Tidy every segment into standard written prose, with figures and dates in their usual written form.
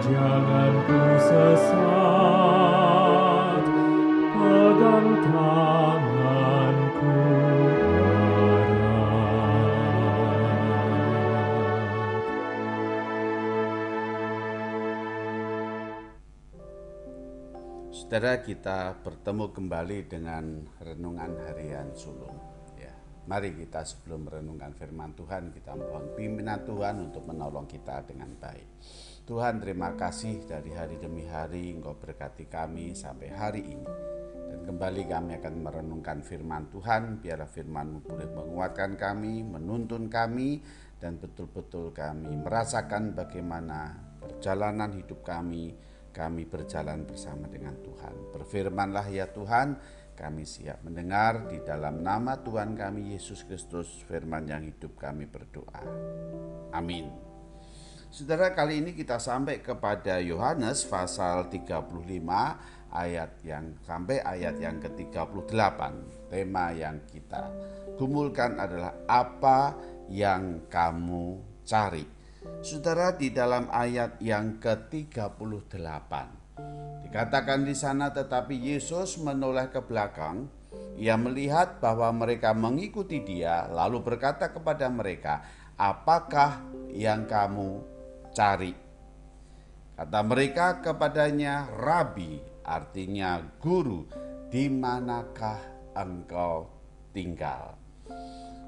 Jangan ku sesat, pegang tanganku erat. Saudara, kita bertemu kembali dengan renungan harian sulung. Ya, mari kita sebelum merenungkan firman Tuhan, kita mohon pimpinan Tuhan untuk menolong kita dengan baik. Tuhan, terima kasih dari hari demi hari Engkau berkati kami sampai hari ini. Dan kembali kami akan merenungkan firman Tuhan. Biarlah firman-Mu boleh menguatkan kami, menuntun kami, dan betul-betul kami merasakan bagaimana perjalanan hidup kami berjalan bersama dengan Tuhan. Berfirmanlah ya Tuhan, kami siap mendengar. Di dalam nama Tuhan kami Yesus Kristus, firman yang hidup, kami berdoa. Amin. Saudara, kali ini kita sampai kepada Yohanes pasal 35 ayat yang sampai ayat yang ke-38. Tema yang kita gumulkan adalah apa yang kamu cari. Saudara, di dalam ayat yang ke-38 dikatakan di sana, tetapi Yesus menoleh ke belakang. Ia melihat bahwa mereka mengikuti Dia, lalu berkata kepada mereka, apakah yang kamu cari? Kata mereka kepadanya, Rabi, artinya guru, di manakah engkau tinggal?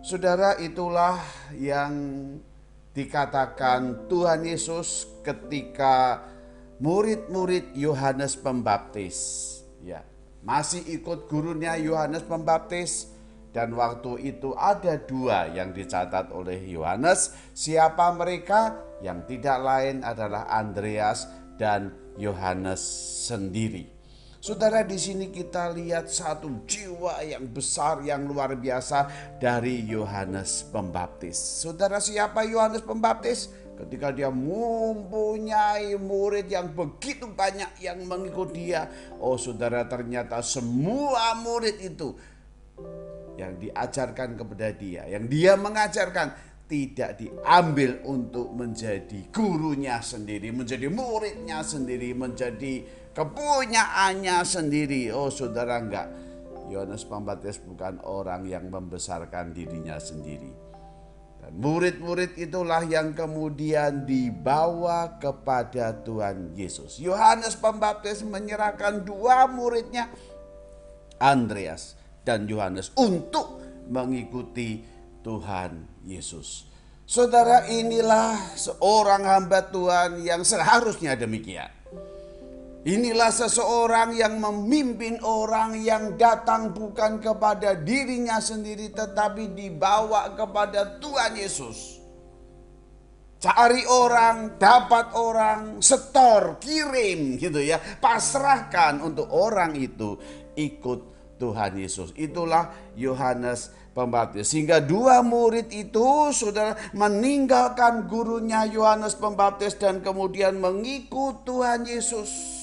Saudara, itulah yang dikatakan Tuhan Yesus ketika murid-murid Yohanes Pembaptis masih ikut gurunya Yohanes Pembaptis. Dan waktu itu ada dua yang dicatat oleh Yohanes. Siapa mereka? Yang tidak lain adalah Andreas dan Yohanes sendiri. Saudara, di sini kita lihat satu jiwa yang besar, yang luar biasa dari Yohanes Pembaptis. Saudara, siapa Yohanes Pembaptis? Ketika dia mempunyai murid yang begitu banyak yang mengikuti dia. Oh saudara, ternyata semua murid itu yang diajarkan kepada dia, yang dia mengajarkan, tidak diambil untuk menjadi gurunya sendiri, menjadi muridnya sendiri, menjadi kepunyaannya sendiri. Oh saudara, enggak. Yohanes Pembaptis bukan orang yang membesarkan dirinya sendiri. Dan murid-murid itulah yang kemudian dibawa kepada Tuhan Yesus. Yohanes Pembaptis menyerahkan dua muridnya, Andreas dan Yohanes, untuk mengikuti Tuhan Yesus. Saudara, inilah seorang hamba Tuhan yang seharusnya demikian. Inilah seseorang yang memimpin orang yang datang bukan kepada dirinya sendiri, tetapi dibawa kepada Tuhan Yesus. Cari orang, dapat orang, setor, kirim gitu ya. Pasrahkan untuk orang itu ikut Tuhan Yesus. Itulah Yohanes Pembaptis. Sehingga dua murid itu sudah meninggalkan gurunya Yohanes Pembaptis dan kemudian mengikut Tuhan Yesus.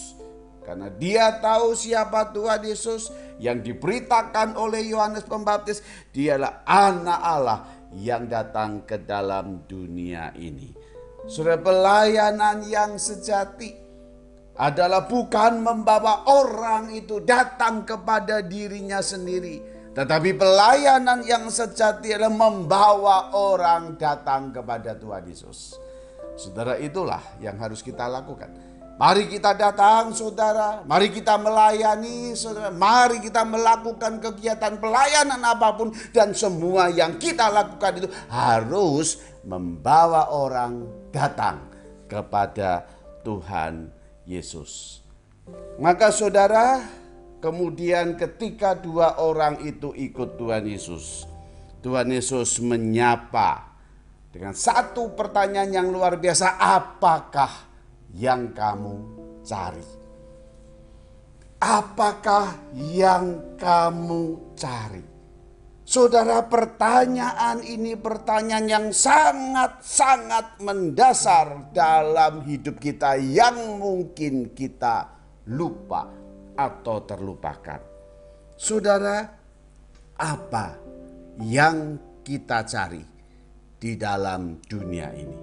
Karena dia tahu siapa Tuhan Yesus yang diberitakan oleh Yohanes Pembaptis. Dialah anak Allah yang datang ke dalam dunia ini. Saudara, pelayanan yang sejati adalah bukan membawa orang itu datang kepada dirinya sendiri, tetapi pelayanan yang sejati adalah membawa orang datang kepada Tuhan Yesus. Saudara, itulah yang harus kita lakukan. Mari kita datang saudara, mari kita melayani saudara, mari kita melakukan kegiatan pelayanan apapun, dan semua yang kita lakukan itu harus membawa orang datang kepada Tuhan Yesus. Maka saudara, kemudian ketika dua orang itu ikut Tuhan Yesus menyapa dengan satu pertanyaan yang luar biasa, apakah yang kamu cari? Apakah yang kamu cari? Saudara, pertanyaan ini pertanyaan yang sangat-sangat mendasar dalam hidup kita, yang mungkin kita lupa atau terlupakan. Saudara, apa yang kita cari di dalam dunia ini?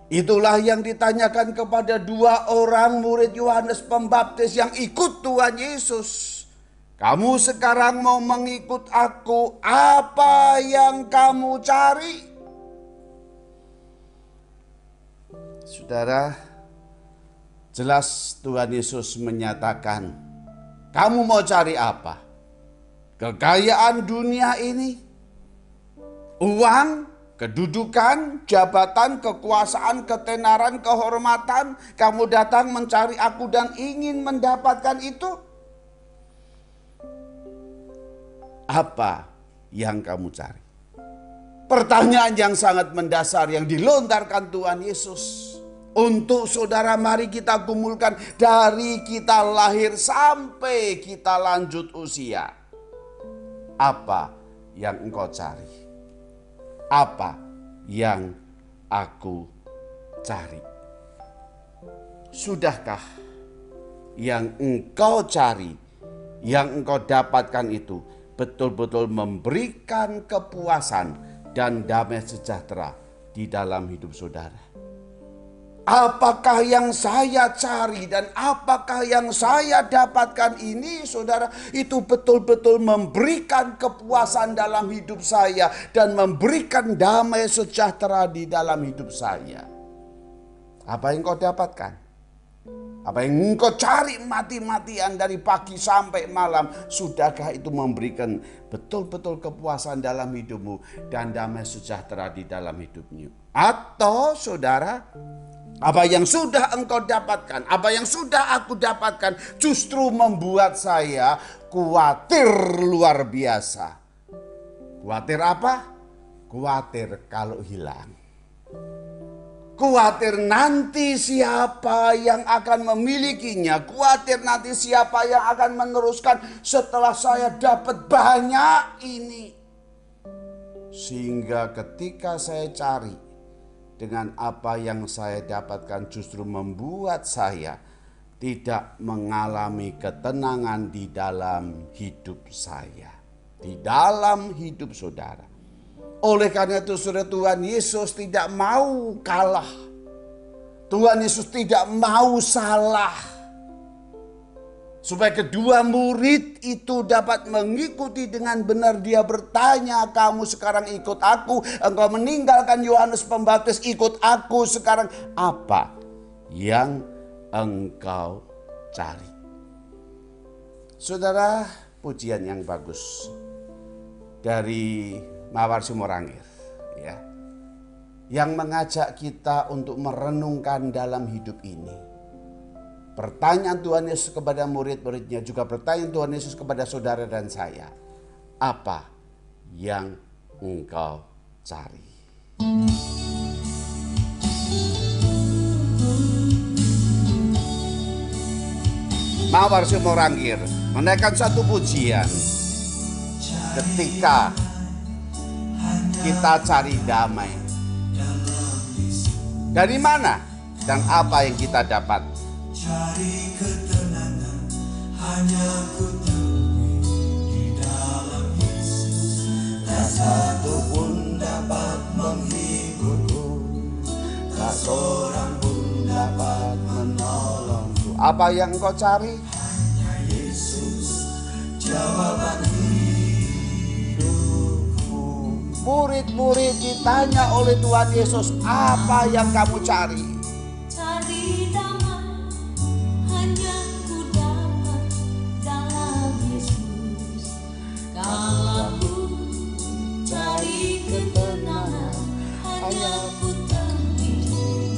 Itulah yang ditanyakan kepada dua orang murid Yohanes Pembaptis yang ikut Tuhan Yesus. Kamu sekarang mau mengikut aku, apa yang kamu cari? Saudara, jelas Tuhan Yesus menyatakan, kamu mau cari apa? Kekayaan dunia ini? Uang? Kedudukan, jabatan, kekuasaan, ketenaran, kehormatan? Kamu datang mencari aku dan ingin mendapatkan itu? Apa yang kamu cari? Pertanyaan yang sangat mendasar yang dilontarkan Tuhan Yesus. Untuk saudara, mari kita gumulkan dari kita lahir sampai kita lanjut usia. Apa yang engkau cari? Apa yang aku cari? Sudahkah yang engkau cari, yang engkau dapatkan itu betul-betul memberikan kepuasan dan damai sejahtera di dalam hidup saudara? Apakah yang saya cari dan apakah yang saya dapatkan ini, saudara, itu betul-betul memberikan kepuasan dalam hidup saya dan memberikan damai sejahtera di dalam hidup saya? Apa yang kau dapatkan? Apa yang engkau cari mati-matian dari pagi sampai malam, sudahkah itu memberikan betul-betul kepuasan dalam hidupmu dan damai sejahtera di dalam hidupmu? Atau saudara, apa yang sudah engkau dapatkan, apa yang sudah aku dapatkan justru membuat saya khawatir luar biasa. Khawatir apa? Khawatir kalau hilang. Khawatir nanti siapa yang akan memilikinya. Khawatir nanti siapa yang akan meneruskan setelah saya dapat banyak ini. Sehingga ketika saya cari, dengan apa yang saya dapatkan justru membuat saya tidak mengalami ketenangan di dalam hidup saya, di dalam hidup saudara. Oleh karena itu saudara, Tuhan Yesus tidak mau kalah. Tuhan Yesus tidak mau salah. Supaya kedua murid itu dapat mengikuti dengan benar, dia bertanya, kamu sekarang ikut aku, engkau meninggalkan Yohanes Pembaptis, ikut aku sekarang. Apa yang engkau cari? Saudara, pujian yang bagus dari Mawar Sumorangkir, ya, yang mengajak kita untuk merenungkan dalam hidup ini. Pertanyaan Tuhan Yesus kepada murid-muridnya, juga pertanyaan Tuhan Yesus kepada saudara dan saya. Apa yang engkau cari? Mawar Sumorangkir menaikkan satu pujian ketika kita cari damai. Dari mana dan apa yang kita dapat? Cari ketenangan hanya ku temui di dalam Yesus. Tak satu pun dapat menghiburku, tak seorang pun dapat menolongku. Apa yang engkau cari? Hanya Yesus, jawaban hidupku. Murid-murid ditanya oleh Tuhan Yesus, apa yang kamu cari? Cari damai, hanya ku dapat dalam Yesus. Kalau ku cari ketenangan, hanya ku temui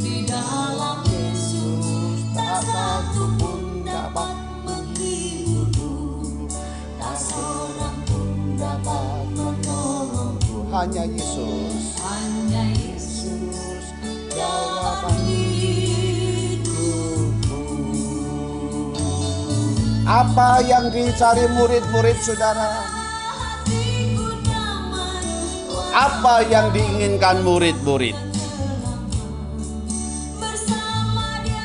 di dalam Yesus. Tak satu pun dapat menghiburku, tak seorang pun dapat menolongku. Hanya Yesus. Hanya Yesus, jawaban hidupku. Apa yang dicari murid-murid saudara? Hatiku damai, Apa yang diinginkan murid-murid? bersama Dia.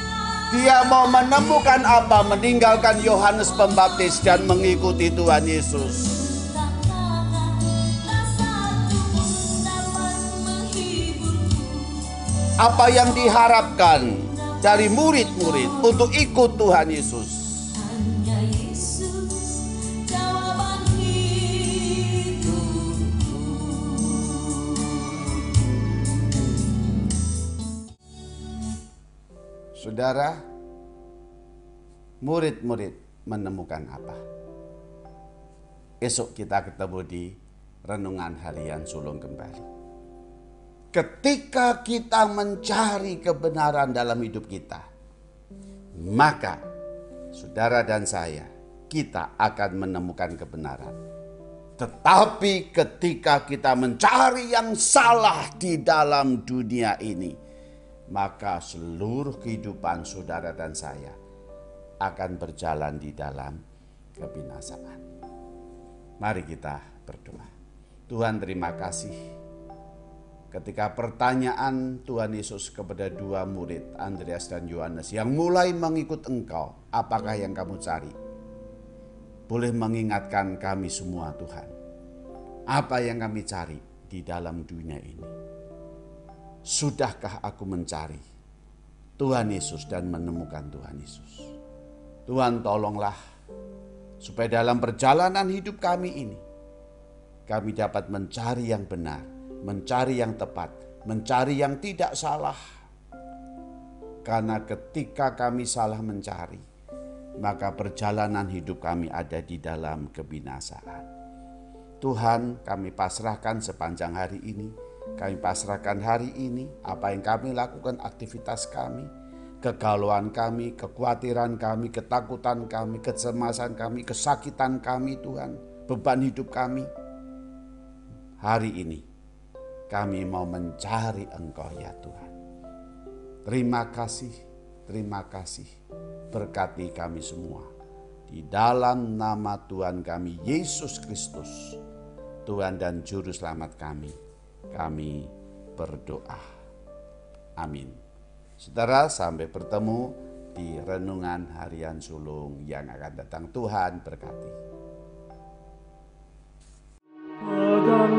Dia mau menemukan apa? Meninggalkan Yohanes Pembaptis dan mengikuti Tuhan Yesus. Tak satu pun dapat menghiburku, Apa yang diharapkan dari murid-murid untuk ikut Tuhan Yesus? Hanya Yesus jawaban hidupku. Saudara, murid-murid menemukan apa? Esok kita ketemu di Renungan Harian Sulung kembali. Ketika kita mencari kebenaran dalam hidup kita, maka saudara dan saya, kita akan menemukan kebenaran. Tetapi ketika kita mencari yang salah di dalam dunia ini, maka seluruh kehidupan saudara dan saya akan berjalan di dalam kebinasaan. Mari kita berdoa. Tuhan, terima kasih. Ketika pertanyaan Tuhan Yesus kepada dua murid, Andreas dan Yohanes, yang mulai mengikut Engkau, apakah yang kamu cari? Boleh mengingatkan kami semua, Tuhan. Apa yang kami cari di dalam dunia ini? Sudahkah aku mencari Tuhan Yesus dan menemukan Tuhan Yesus? Tuhan, tolonglah supaya dalam perjalanan hidup kami ini, kami dapat mencari yang benar, mencari yang tepat, mencari yang tidak salah. Karena ketika kami salah mencari, maka perjalanan hidup kami ada di dalam kebinasaan. Tuhan, kami pasrahkan sepanjang hari ini. Kami pasrahkan hari ini apa yang kami lakukan, aktivitas kami, kegalauan kami, kekhawatiran kami, ketakutan kami, kecemasan kami, kesakitan kami, Tuhan, beban hidup kami. Hari ini kami mau mencari Engkau ya Tuhan. Terima kasih, berkati kami semua. Di dalam nama Tuhan kami, Yesus Kristus, Tuhan dan Juru Selamat kami berdoa. Amin. Saudara, sampai bertemu di Renungan Harian Sulung yang akan datang. Tuhan berkati. Padang